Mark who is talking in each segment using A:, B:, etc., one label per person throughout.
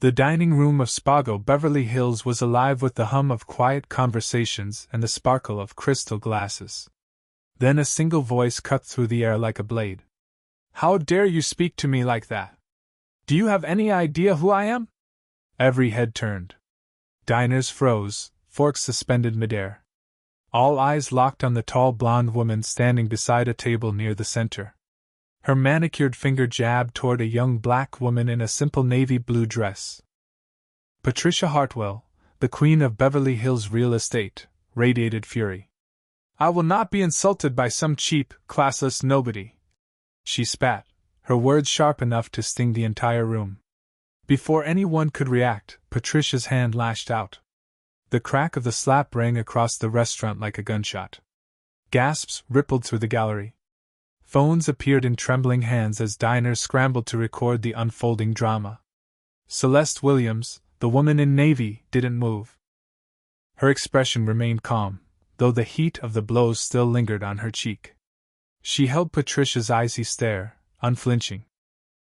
A: The dining room of Spago, Beverly Hills was alive with the hum of quiet conversations and the sparkle of crystal glasses. Then a single voice cut through the air like a blade. "How dare you speak to me like that? Do you have any idea who I am?" Every head turned. Diners froze, forks suspended midair. All eyes locked on the tall blonde woman standing beside a table near the center. Her manicured finger jabbed toward a young black woman in a simple navy blue dress. Patricia Hartwell, the queen of Beverly Hills real estate, radiated fury. "I will not be insulted by some cheap, classless nobody," she spat, her words sharp enough to sting the entire room. Before anyone could react, Patricia's hand lashed out. The crack of the slap rang across the restaurant like a gunshot. Gasps rippled through the gallery. Phones appeared in trembling hands as diners scrambled to record the unfolding drama. Celeste Williams, the woman in navy, didn't move. Her expression remained calm, though the heat of the blows still lingered on her cheek. She held Patricia's icy stare, unflinching.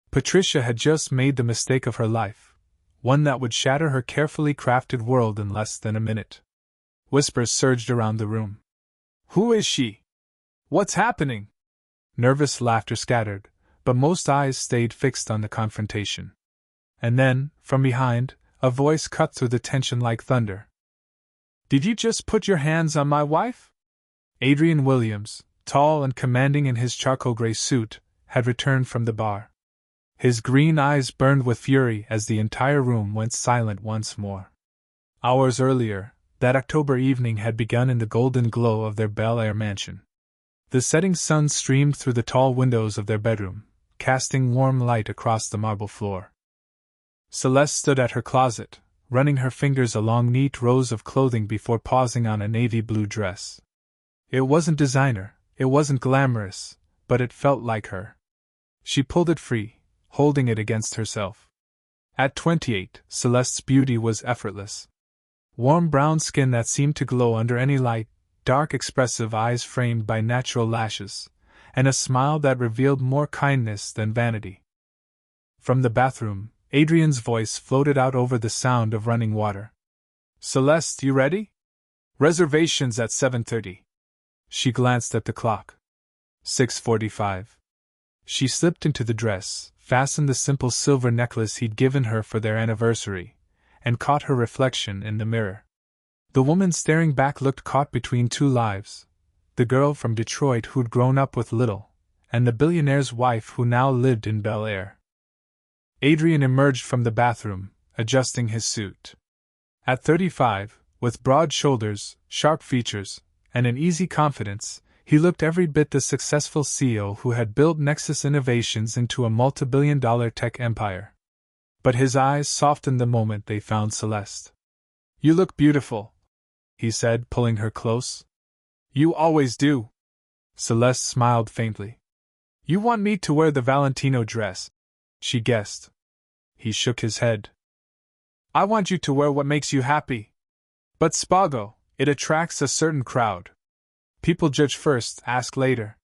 A: Patricia had just made the mistake of her life, one that would shatter her carefully crafted world in less than a minute. Whispers surged around the room. "Who is she? What's happening?" Nervous laughter scattered, but most eyes stayed fixed on the confrontation. And then, from behind, a voice cut through the tension like thunder. "Did you just put your hands on my wife?" Adrian Williams, tall and commanding in his charcoal gray suit, had returned from the bar. His green eyes burned with fury as the entire room went silent once more. Hours earlier, that October evening had begun in the golden glow of their Bel Air mansion. The setting sun streamed through the tall windows of their bedroom, casting warm light across the marble floor. Celeste stood at her closet, running her fingers along neat rows of clothing before pausing on a navy blue dress. It wasn't designer, it wasn't glamorous, but it felt like her. She pulled it free, holding it against herself. At 28, Celeste's beauty was effortless. Warm brown skin that seemed to glow under any light, dark expressive eyes framed by natural lashes, and a smile that revealed more kindness than vanity. From the bathroom, Adrian's voice floated out over the sound of running water. "Celeste, you ready? Reservations at 7:30. She glanced at the clock. 6:45. She slipped into the dress, fastened the simple silver necklace he'd given her for their anniversary, and caught her reflection in the mirror. The woman staring back looked caught between two lives, the girl from Detroit who'd grown up with little, and the billionaire's wife who now lived in Bel Air. Adrian emerged from the bathroom, adjusting his suit. At 35, with broad shoulders, sharp features, and an easy confidence, he looked every bit the successful CEO who had built Nexus Innovations into a multi-billion-dollar tech empire. But his eyes softened the moment they found Celeste. "You look beautiful," he said, pulling her close. "You always do." Celeste smiled faintly. "You want me to wear the Valentino dress," she guessed. He shook his head. "I want you to wear what makes you happy. But Spago, it attracts a certain crowd. People judge first, ask later.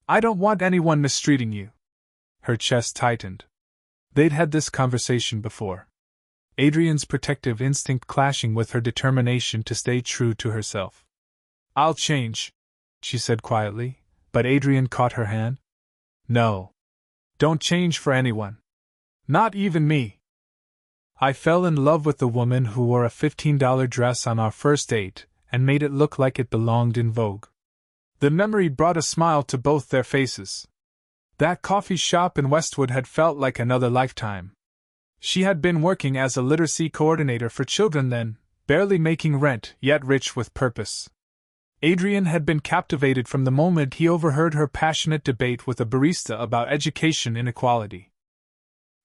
A: I don't want anyone mistreating you." Her chest tightened. They'd had this conversation before. Adrian's protective instinct clashing with her determination to stay true to herself. "I'll change," she said quietly, but Adrian caught her hand. "No. Don't change for anyone. Not even me. I fell in love with the woman who wore a $15 dress on our first date and made it look like it belonged in Vogue." The memory brought a smile to both their faces. That coffee shop in Westwood had felt like another lifetime. She had been working as a literacy coordinator for children then, barely making rent, yet rich with purpose. Adrian had been captivated from the moment he overheard her passionate debate with a barista about education inequality.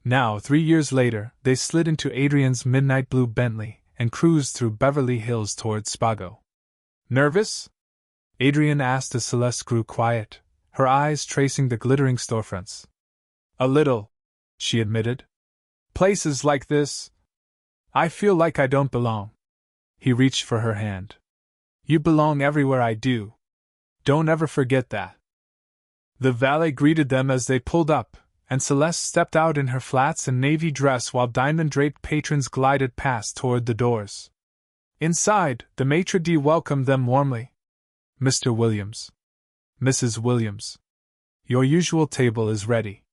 A: Now, 3 years later, they slid into Adrian's midnight blue Bentley and cruised through Beverly Hills towards Spago. "Nervous?" Adrian asked as Celeste grew quiet, her eyes tracing the glittering storefronts. "A little," she admitted. "Places like this, I feel like I don't belong." He reached for her hand. "You belong everywhere I do. Don't ever forget that." The valet greeted them as they pulled up, and Celeste stepped out in her flats and navy dress while diamond-draped patrons glided past toward the doors. Inside, the maitre d' welcomed them warmly. "Mr. Williams. Mrs. Williams. Your usual table is ready."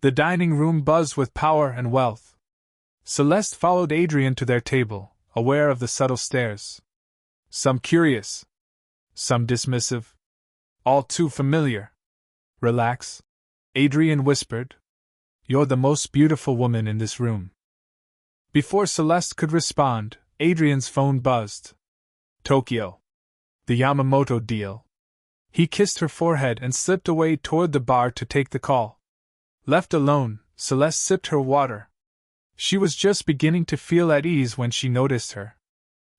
A: The dining room buzzed with power and wealth. Celeste followed Adrian to their table, aware of the subtle stares. Some curious. Some dismissive. All too familiar. "Relax," Adrian whispered. "You're the most beautiful woman in this room." Before Celeste could respond, Adrian's phone buzzed. Tokyo. The Yamamoto deal. He kissed her forehead and slipped away toward the bar to take the call. Left alone, Celeste sipped her water. She was just beginning to feel at ease when she noticed her.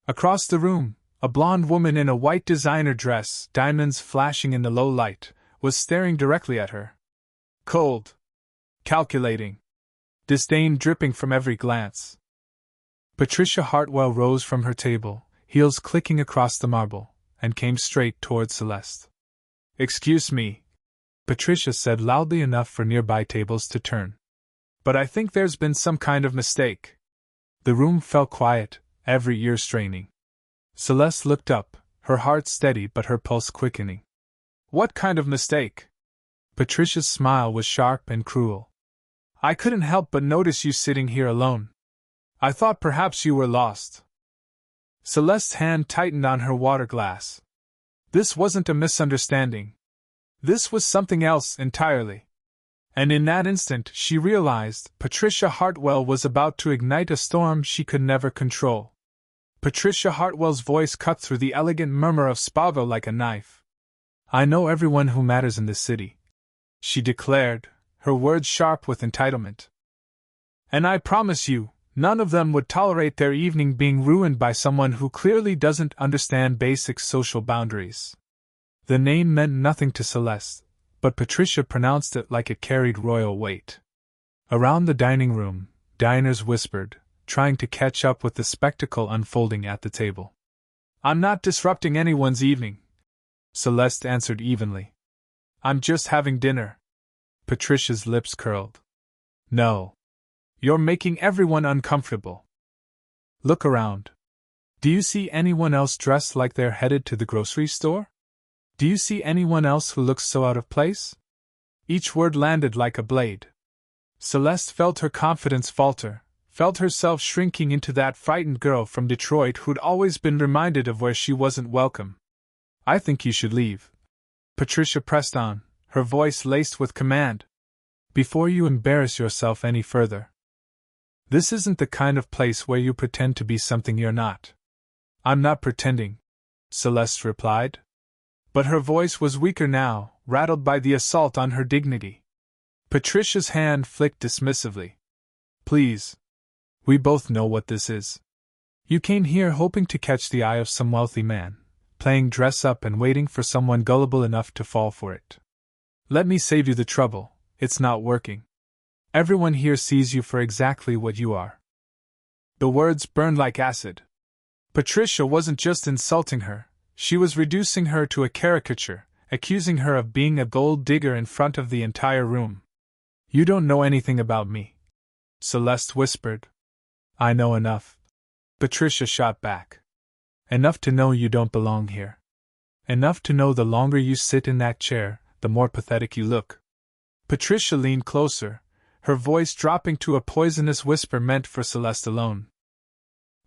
A: Across the room, a blonde woman in a white designer dress, diamonds flashing in the low light, was staring directly at her. Cold. Calculating. Disdain dripping from every glance. Patricia Hartwell rose from her table, heels clicking across the marble, and came straight toward Celeste. "Excuse me," Patricia said loudly enough for nearby tables to turn. "But I think there's been some kind of mistake." The room fell quiet, every ear straining. Celeste looked up, her heart steady but her pulse quickening. "What kind of mistake?" Patricia's smile was sharp and cruel. "I couldn't help but notice you sitting here alone. I thought perhaps you were lost." Celeste's hand tightened on her water glass. This wasn't a misunderstanding. This was something else entirely. And in that instant she realized Patricia Hartwell was about to ignite a storm she could never control. Patricia Hartwell's voice cut through the elegant murmur of Spago like a knife. "I know everyone who matters in this city," she declared, her words sharp with entitlement. "And I promise you, none of them would tolerate their evening being ruined by someone who clearly doesn't understand basic social boundaries." The name meant nothing to Celeste, but Patricia pronounced it like it carried royal weight. Around the dining room, diners whispered, trying to catch up with the spectacle unfolding at the table. "I'm not disrupting anyone's evening," Celeste answered evenly. "I'm just having dinner." Patricia's lips curled. "No. You're making everyone uncomfortable. Look around. Do you see anyone else dressed like they're headed to the grocery store? Do you see anyone else who looks so out of place?" Each word landed like a blade. Celeste felt her confidence falter, felt herself shrinking into that frightened girl from Detroit who'd always been reminded of where she wasn't welcome. "I think you should leave," Patricia pressed on, her voice laced with command. "Before you embarrass yourself any further. This isn't the kind of place where you pretend to be something you're not." "I'm not pretending," Celeste replied. But her voice was weaker now, rattled by the assault on her dignity. Patricia's hand flicked dismissively. "Please. We both know what this is. You came here hoping to catch the eye of some wealthy man, playing dress-up and waiting for someone gullible enough to fall for it. Let me save you the trouble, it's not working. Everyone here sees you for exactly what you are." The words burned like acid. Patricia wasn't just insulting her. She was reducing her to a caricature, accusing her of being a gold digger in front of the entire room. "You don't know anything about me," Celeste whispered. "I know enough," Patricia shot back. "Enough to know you don't belong here. Enough to know the longer you sit in that chair, the more pathetic you look." Patricia leaned closer, her voice dropping to a poisonous whisper meant for Celeste alone.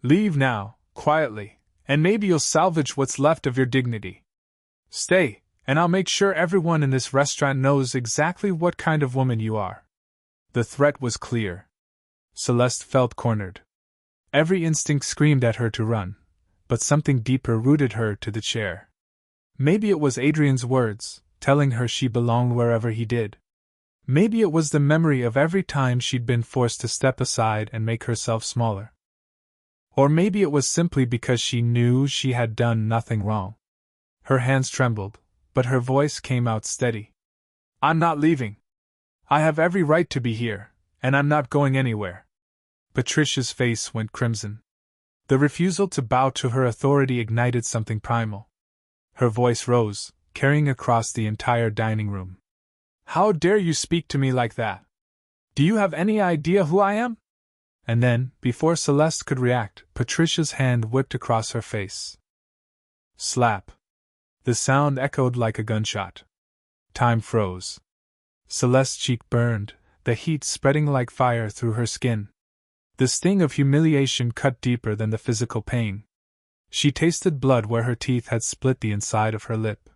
A: "Leave now, quietly. And maybe you'll salvage what's left of your dignity. Stay, and I'll make sure everyone in this restaurant knows exactly what kind of woman you are." The threat was clear. Celeste felt cornered. Every instinct screamed at her to run, but something deeper rooted her to the chair. Maybe it was Adrian's words, telling her she belonged wherever he did. Maybe it was the memory of every time she'd been forced to step aside and make herself smaller. Or maybe it was simply because she knew she had done nothing wrong. Her hands trembled, but her voice came out steady. "I'm not leaving. I have every right to be here, and I'm not going anywhere." Patricia's face went crimson. The refusal to bow to her authority ignited something primal. Her voice rose, carrying across the entire dining room. "How dare you speak to me like that? Do you have any idea who I am? And then, before Celeste could react, Patricia's hand whipped across her face. Slap. The sound echoed like a gunshot. Time froze. Celeste's cheek burned, the heat spreading like fire through her skin. The sting of humiliation cut deeper than the physical pain. She tasted blood where her teeth had split the inside of her lip.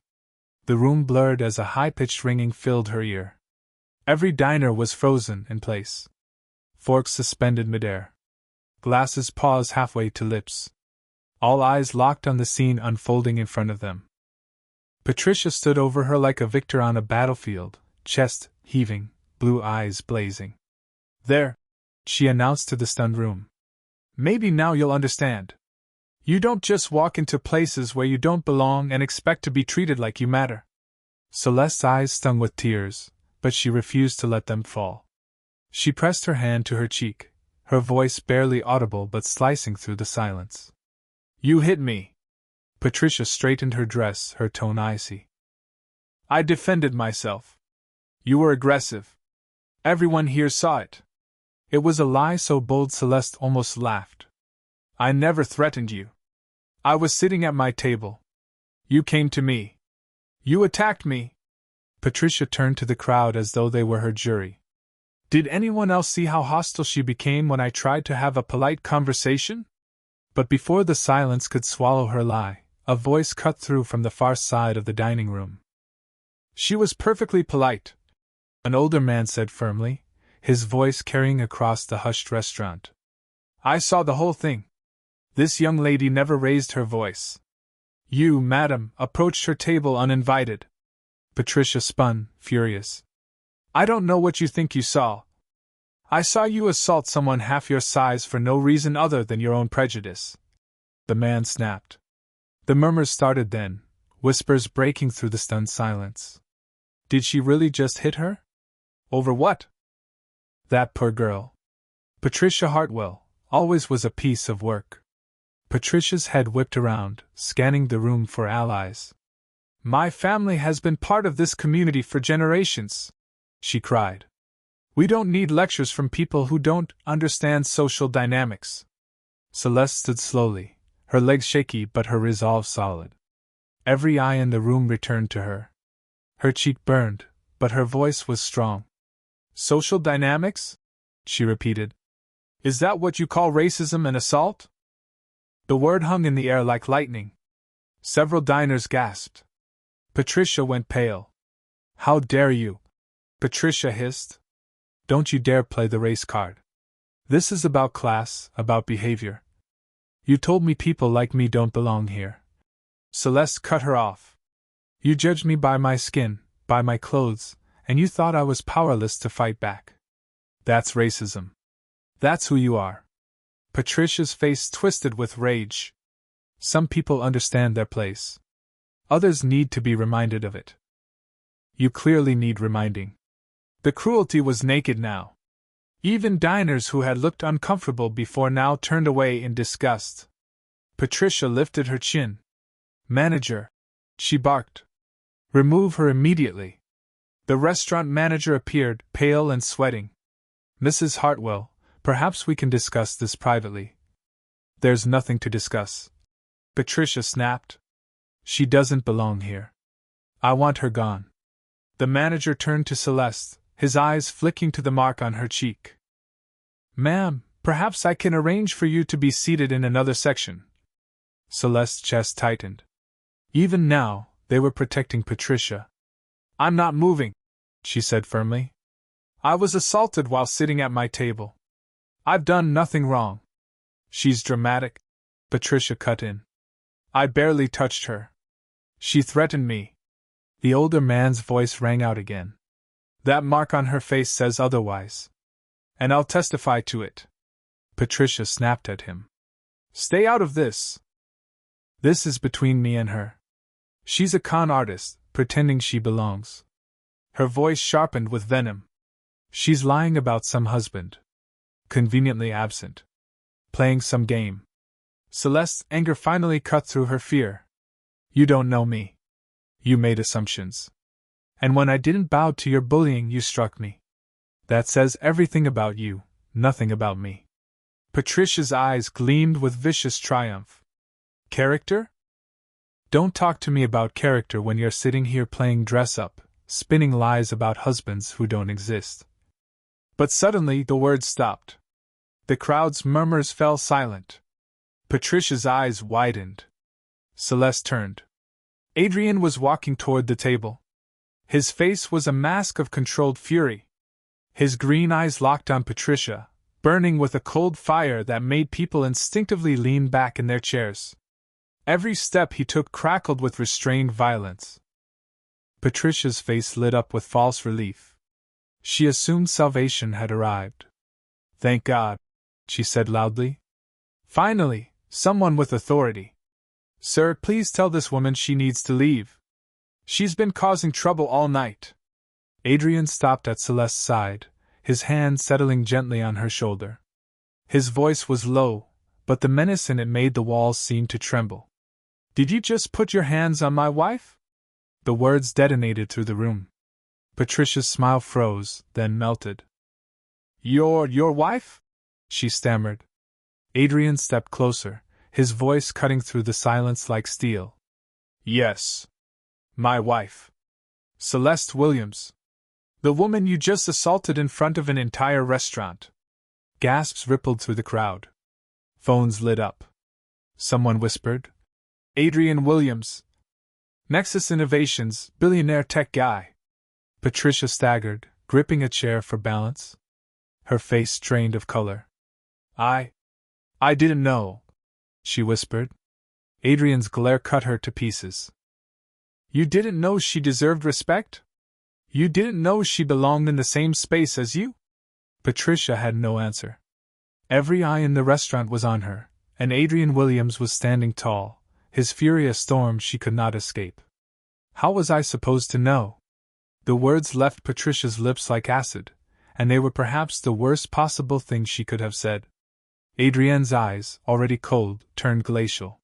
A: The room blurred as a high-pitched ringing filled her ear. Every diner was frozen in place. Forks suspended midair. Glasses paused halfway to lips. All eyes locked on the scene unfolding in front of them. Patricia stood over her like a victor on a battlefield, chest heaving, blue eyes blazing. There, she announced to the stunned room. Maybe now you'll understand. You don't just walk into places where you don't belong and expect to be treated like you matter. Celeste's eyes stung with tears, but she refused to let them fall. She pressed her hand to her cheek, her voice barely audible but slicing through the silence. You hit me. Patricia straightened her dress, her tone icy. I defended myself. You were aggressive. Everyone here saw it. It was a lie so bold Celeste almost laughed. I never threatened you. I was sitting at my table. You came to me. You attacked me. Patricia turned to the crowd as though they were her jury. Did anyone else see how hostile she became when I tried to have a polite conversation? But before the silence could swallow her lie, a voice cut through from the far side of the dining room. She was perfectly polite, an older man said firmly, his voice carrying across the hushed restaurant. I saw the whole thing. This young lady never raised her voice. You, madam, approached her table uninvited. Patricia spun, furious. I don't know what you think you saw. I saw you assault someone half your size for no reason other than your own prejudice. The man snapped. The murmurs started then, whispers breaking through the stunned silence. Did she really just hit her? Over what? That poor girl. Patricia Hartwell, always was a piece of work. Patricia's head whipped around, scanning the room for allies. My family has been part of this community for generations, she cried. We don't need lectures from people who don't understand social dynamics. Celeste stood slowly, her legs shaky but her resolve solid. Every eye in the room returned to her. Her cheek burned, but her voice was strong. Social dynamics? She repeated. Is that what you call racism and assault? The word hung in the air like lightning. Several diners gasped. Patricia went pale. How dare you? Patricia hissed. Don't you dare play the race card. This is about class, about behavior. You told me people like me don't belong here. Celeste cut her off. You judged me by my skin, by my clothes, and you thought I was powerless to fight back. That's racism. That's who you are. Patricia's face twisted with rage. Some people understand their place. Others need to be reminded of it. You clearly need reminding. The cruelty was naked now. Even diners who had looked uncomfortable before now turned away in disgust. Patricia lifted her chin. Manager, she barked. Remove her immediately. The restaurant manager appeared, pale and sweating. Mrs. Hartwell, perhaps we can discuss this privately. There's nothing to discuss. Patricia snapped. She doesn't belong here. I want her gone. The manager turned to Celeste, his eyes flicking to the mark on her cheek. Ma'am, perhaps I can arrange for you to be seated in another section. Celeste's chest tightened. Even now, they were protecting Patricia. I'm not moving, she said firmly. I was assaulted while sitting at my table. I've done nothing wrong. She's dramatic, Patricia cut in. I barely touched her. She threatened me. The older man's voice rang out again. That mark on her face says otherwise. And I'll testify to it. Patricia snapped at him. Stay out of this. This is between me and her. She's a con artist, pretending she belongs. Her voice sharpened with venom. She's lying about some husband. Conveniently absent. Playing some game. Celeste's anger finally cut through her fear. You don't know me. You made assumptions. And when I didn't bow to your bullying, you struck me. That says everything about you, nothing about me. Patricia's eyes gleamed with vicious triumph. Character? Don't talk to me about character when you're sitting here playing dress-up, spinning lies about husbands who don't exist. But suddenly the words stopped. The crowd's murmurs fell silent. Patricia's eyes widened. Celeste turned. Adrian was walking toward the table. His face was a mask of controlled fury. His green eyes locked on Patricia, burning with a cold fire that made people instinctively lean back in their chairs. Every step he took crackled with restrained violence. Patricia's face lit up with false relief. She assumed salvation had arrived. Thank God, she said loudly. Finally, someone with authority. Sir, please tell this woman she needs to leave. She's been causing trouble all night. Adrian stopped at Celeste's side, his hand settling gently on her shoulder. His voice was low, but the menace in it made the walls seem to tremble. Did you just put your hands on my wife? The words detonated through the room. Patricia's smile froze, then melted. Your wife? She stammered. Adrian stepped closer, his voice cutting through the silence like steel. Yes. My wife. Celeste Williams. The woman you just assaulted in front of an entire restaurant. Gasps rippled through the crowd. Phones lit up. Someone whispered. Adrian Williams. Nexus Innovations, billionaire tech guy. Patricia staggered, gripping a chair for balance. Her face drained of color. I didn't know, she whispered. Adrian's glare cut her to pieces. You didn't know she deserved respect? You didn't know she belonged in the same space as you? Patricia had no answer. Every eye in the restaurant was on her, and Adrian Williams was standing tall, his fury a storm she could not escape. How was I supposed to know? The words left Patricia's lips like acid, and they were perhaps the worst possible thing she could have said. Adrian's eyes, already cold, turned glacial.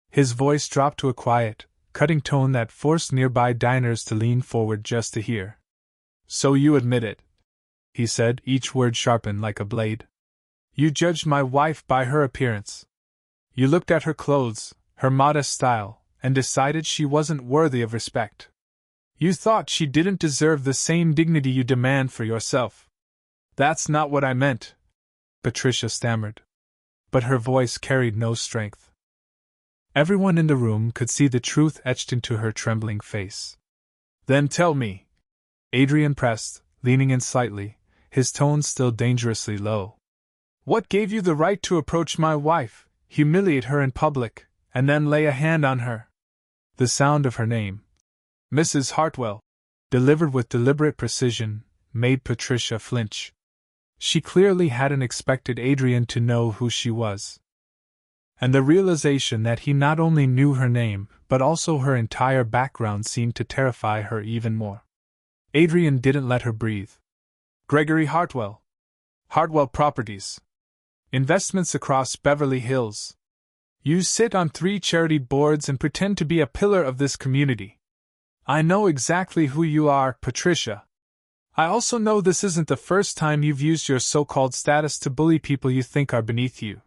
A: His voice dropped to a quiet, cutting tone that forced nearby diners to lean forward just to hear. So you admit it, he said, each word sharpened like a blade. You judged my wife by her appearance. You looked at her clothes, her modest style, and decided she wasn't worthy of respect. You thought she didn't deserve the same dignity you demand for yourself. That's not what I meant, Patricia stammered. But her voice carried no strength. Everyone in the room could see the truth etched into her trembling face. Then tell me, Adrian pressed, leaning in slightly, his tone still dangerously low. What gave you the right to approach my wife, humiliate her in public, and then lay a hand on her? The sound of her name, Mrs. Hartwell, delivered with deliberate precision, made Patricia flinch. She clearly hadn't expected Adrian to know who she was. And the realization that he not only knew her name, but also her entire background seemed to terrify her even more. Adrian didn't let her breathe. Gregory Hartwell. Hartwell Properties. Investments across Beverly Hills. You sit on 3 charity boards and pretend to be a pillar of this community. I know exactly who you are, Patricia. I also know this isn't the first time you've used your so-called status to bully people you think are beneath you.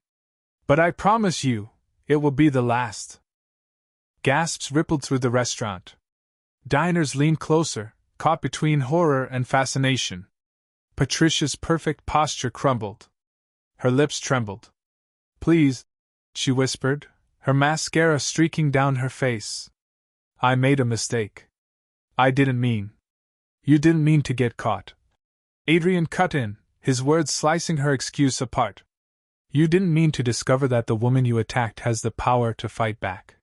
A: But I promise you, it will be the last. Gasps rippled through the restaurant. Diners leaned closer, caught between horror and fascination. Patricia's perfect posture crumbled. Her lips trembled. Please, she whispered, her mascara streaking down her face. I made a mistake. I didn't mean. You didn't mean to get caught. Adrian cut in, his words slicing her excuse apart. You didn't mean to discover that the woman you attacked has the power to fight back.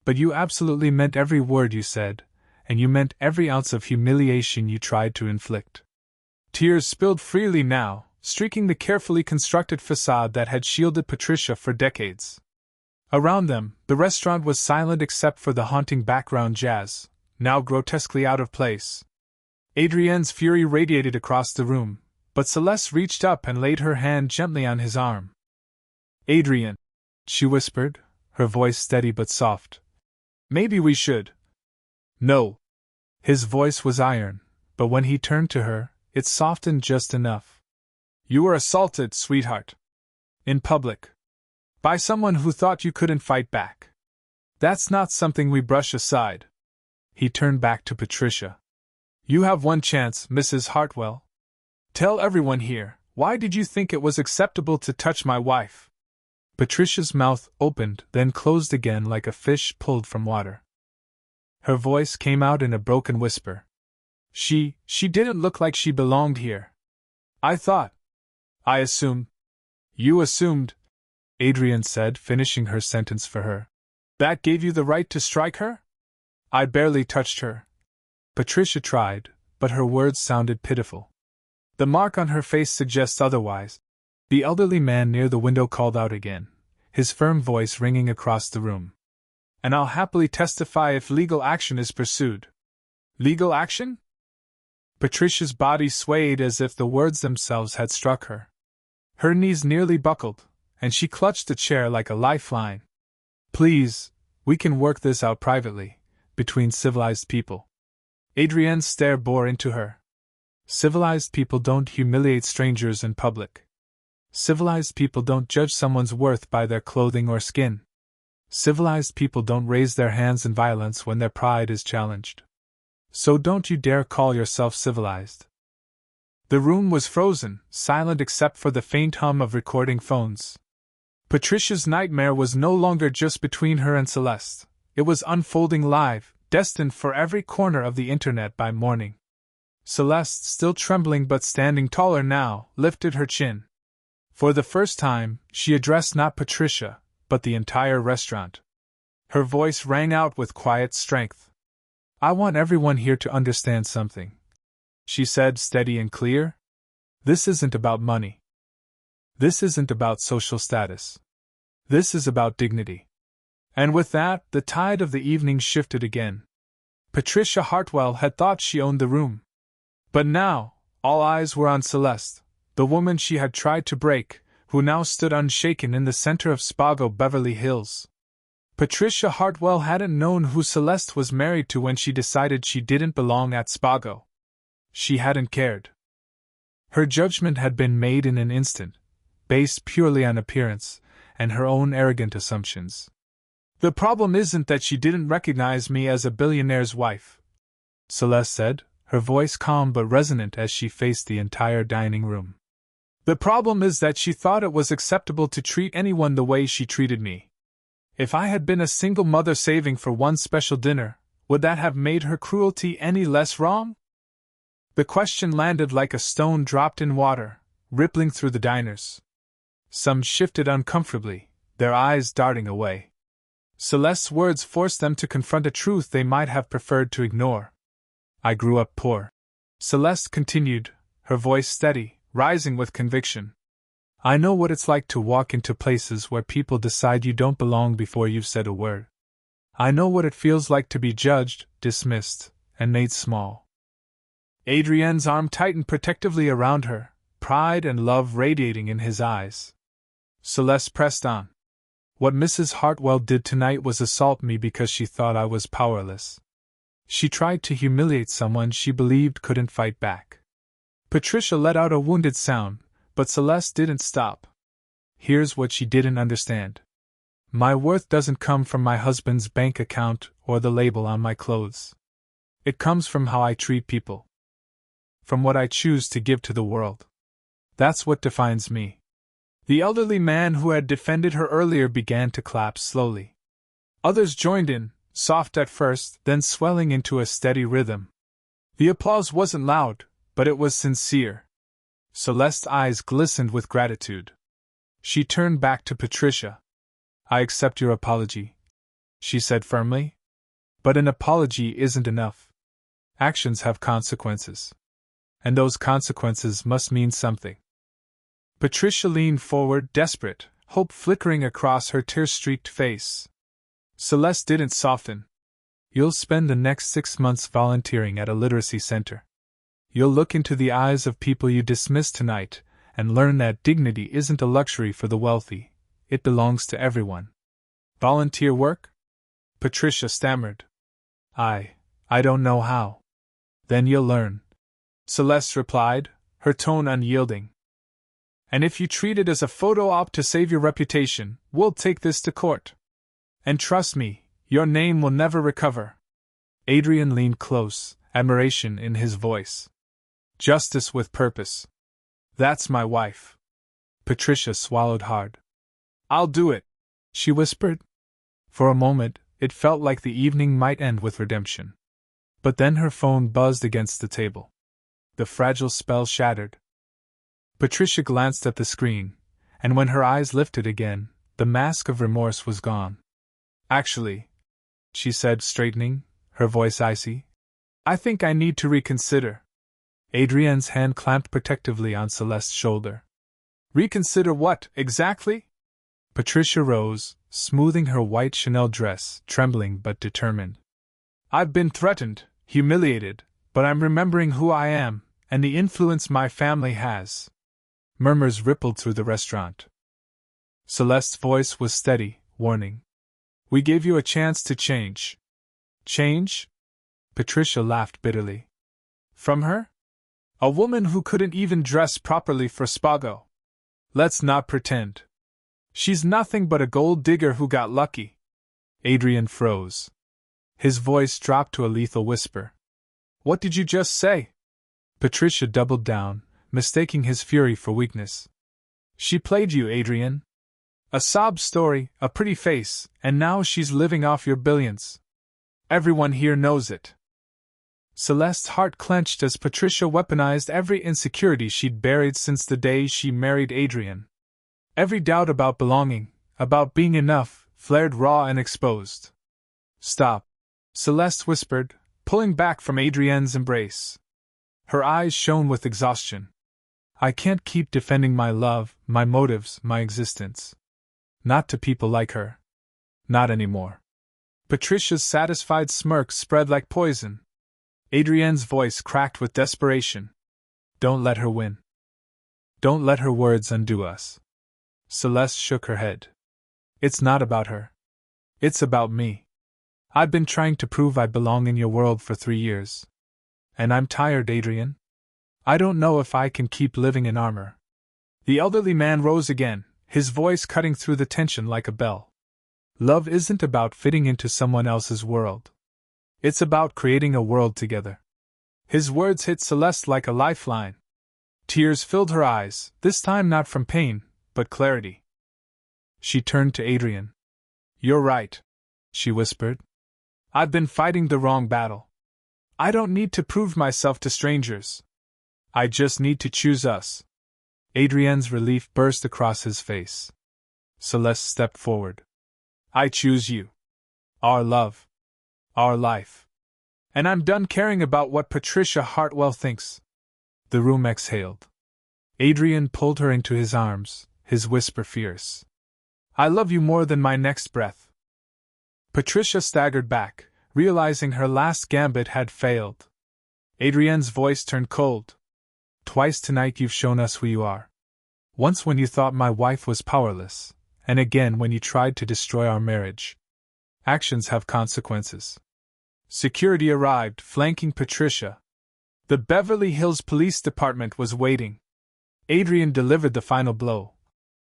A: But you absolutely meant every word you said, and you meant every ounce of humiliation you tried to inflict. Tears spilled freely now, streaking the carefully constructed facade that had shielded Patricia for decades. Around them, the restaurant was silent except for the haunting background jazz, now grotesquely out of place. Adrienne's fury radiated across the room, but Celeste reached up and laid her hand gently on his arm. Adrian, she whispered, her voice steady but soft. Maybe we should. No. His voice was iron, but when he turned to her, it softened just enough. You were assaulted, sweetheart. In public. By someone who thought you couldn't fight back. That's not something we brush aside. He turned back to Patricia. You have one chance, Mrs. Hartwell. Tell everyone here, why did you think it was acceptable to touch my wife? Patricia's mouth opened, then closed again like a fish pulled from water. Her voice came out in a broken whisper. She didn't look like she belonged here. I assumed. You assumed, Adrienne said, finishing her sentence for her. That gave you the right to strike her? I barely touched her. Patricia tried, but her words sounded pitiful. The mark on her face suggests otherwise. The elderly man near the window called out again, his firm voice ringing across the room. And I'll happily testify if legal action is pursued. Legal action? Patricia's body swayed as if the words themselves had struck her. Her knees nearly buckled, and she clutched the chair like a lifeline. Please, we can work this out privately, between civilized people. Adrienne's stare bore into her. Civilized people don't humiliate strangers in public. Civilized people don't judge someone's worth by their clothing or skin. Civilized people don't raise their hands in violence when their pride is challenged. So don't you dare call yourself civilized. The room was frozen, silent except for the faint hum of recording phones. Patricia's nightmare was no longer just between her and Celeste. It was unfolding live, destined for every corner of the internet by morning. Celeste, still trembling but standing taller now, lifted her chin. For the first time, she addressed not Patricia, but the entire restaurant. Her voice rang out with quiet strength. I want everyone here to understand something, she said, steady and clear. This isn't about money. This isn't about social status. This is about dignity. And with that, the tide of the evening shifted again. Patricia Hartwell had thought she owned the room. But now, all eyes were on Celeste, the woman she had tried to break, who now stood unshaken in the center of Spago Beverly Hills. Patricia Hartwell hadn't known who Celeste was married to when she decided she didn't belong at Spago. She hadn't cared. Her judgment had been made in an instant, based purely on appearance and her own arrogant assumptions. The problem isn't that she didn't recognize me as a billionaire's wife, Celeste said, her voice calm but resonant as she faced the entire dining room. The problem is that she thought it was acceptable to treat anyone the way she treated me. If I had been a single mother saving for one special dinner, would that have made her cruelty any less wrong? The question landed like a stone dropped in water, rippling through the diners. Some shifted uncomfortably, their eyes darting away. Celeste's words forced them to confront a truth they might have preferred to ignore. I grew up poor. Celeste continued, her voice steady, rising with conviction. I know what it's like to walk into places where people decide you don't belong before you've said a word. I know what it feels like to be judged, dismissed, and made small. Adrienne's arm tightened protectively around her, pride and love radiating in his eyes. Celeste pressed on. What Mrs. Hartwell did tonight was assault me because she thought I was powerless. She tried to humiliate someone she believed couldn't fight back. Patricia let out a wounded sound, but Celeste didn't stop. Here's what she didn't understand. My worth doesn't come from my husband's bank account or the label on my clothes. It comes from how I treat people. From what I choose to give to the world. That's what defines me. The elderly man who had defended her earlier began to clap slowly. Others joined in, soft at first, then swelling into a steady rhythm. The applause wasn't loud, but it was sincere. Celeste's eyes glistened with gratitude. She turned back to Patricia. I accept your apology, she said firmly. But an apology isn't enough. Actions have consequences. And those consequences must mean something. Patricia leaned forward, desperate, hope flickering across her tear-streaked face. Celeste didn't soften. You'll spend the next 6 months volunteering at a literacy center. You'll look into the eyes of people you dismissed tonight and learn that dignity isn't a luxury for the wealthy. It belongs to everyone. Volunteer work? Patricia stammered. I don't know how. Then you'll learn. Celeste replied, her tone unyielding. And if you treat it as a photo op to save your reputation, we'll take this to court. And trust me, your name will never recover. Adrian leaned close, admiration in his voice. Justice with purpose. That's my wife. Patricia swallowed hard. I'll do it, she whispered. For a moment, it felt like the evening might end with redemption. But then her phone buzzed against the table. The fragile spell shattered. Patricia glanced at the screen, and when her eyes lifted again, the mask of remorse was gone. Actually, she said, straightening, her voice icy, I think I need to reconsider. Adrienne's hand clamped protectively on Celeste's shoulder. Reconsider what, exactly? Patricia rose, smoothing her white Chanel dress, trembling but determined. I've been threatened, humiliated, but I'm remembering who I am, and the influence my family has. Murmurs rippled through the restaurant. Celeste's voice was steady, warning. We gave you a chance to change. Change? Patricia laughed bitterly. From her? A woman who couldn't even dress properly for Spago. Let's not pretend. She's nothing but a gold digger who got lucky. Adrian froze. His voice dropped to a lethal whisper. What did you just say? Patricia doubled down, mistaking his fury for weakness. She played you, Adrian. A sob story, a pretty face, and now she's living off your billions. Everyone here knows it. Celeste's heart clenched as Patricia weaponized every insecurity she'd buried since the day she married Adrian. Every doubt about belonging, about being enough, flared raw and exposed. Stop, Celeste whispered, pulling back from Adrienne's embrace. Her eyes shone with exhaustion. I can't keep defending my love, my motives, my existence. Not to people like her. Not anymore. Patricia's satisfied smirk spread like poison. Adrienne's voice cracked with desperation. Don't let her win. Don't let her words undo us. Celeste shook her head. It's not about her. It's about me. I've been trying to prove I belong in your world for 3 years. And I'm tired, Adrian. I don't know if I can keep living in armor. The elderly man rose again, his voice cutting through the tension like a bell. Love isn't about fitting into someone else's world. It's about creating a world together. His words hit Celeste like a lifeline. Tears filled her eyes, this time not from pain, but clarity. She turned to Adrian. You're right, she whispered. I've been fighting the wrong battle. I don't need to prove myself to strangers. I just need to choose us. Adrienne's relief burst across his face. Celeste stepped forward. I choose you. Our love. Our life. And I'm done caring about what Patricia Hartwell thinks. The room exhaled. Adrian pulled her into his arms, his whisper fierce. I love you more than my next breath. Patricia staggered back, realizing her last gambit had failed. Adrienne's voice turned cold. Twice tonight you've shown us who you are. Once when you thought my wife was powerless, and again when you tried to destroy our marriage. Actions have consequences. Security arrived, flanking Patricia. The Beverly Hills Police Department was waiting. Adrian delivered the final blow.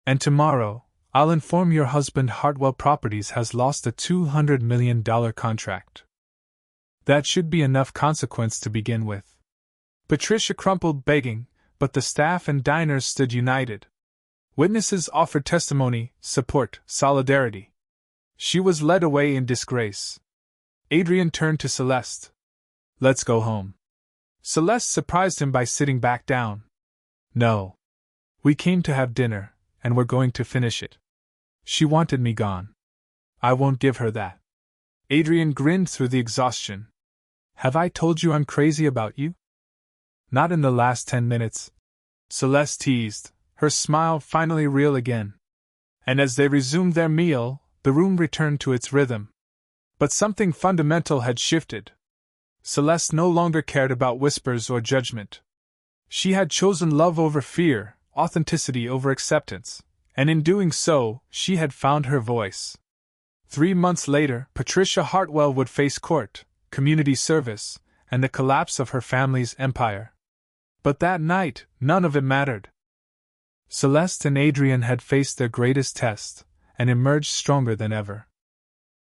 A: And tomorrow, I'll inform your husband Hartwell Properties has lost a $200 million contract. That should be enough consequence to begin with. Patricia crumpled, begging, but the staff and diners stood united. Witnesses offered testimony, support, solidarity. She was led away in disgrace. Adrian turned to Celeste. Let's go home. Celeste surprised him by sitting back down. No. We came to have dinner, and we're going to finish it. She wanted me gone. I won't give her that. Adrian grinned through the exhaustion. Have I told you I'm crazy about you? Not in the last 10 minutes. Celeste teased, her smile finally real again. And as they resumed their meal, the room returned to its rhythm. But something fundamental had shifted. Celeste no longer cared about whispers or judgment. She had chosen love over fear, authenticity over acceptance, and in doing so, she had found her voice. 3 months later, Patricia Hartwell would face court, community service, and the collapse of her family's empire. But that night, none of it mattered. Celeste and Adrian had faced their greatest test, and emerged stronger than ever.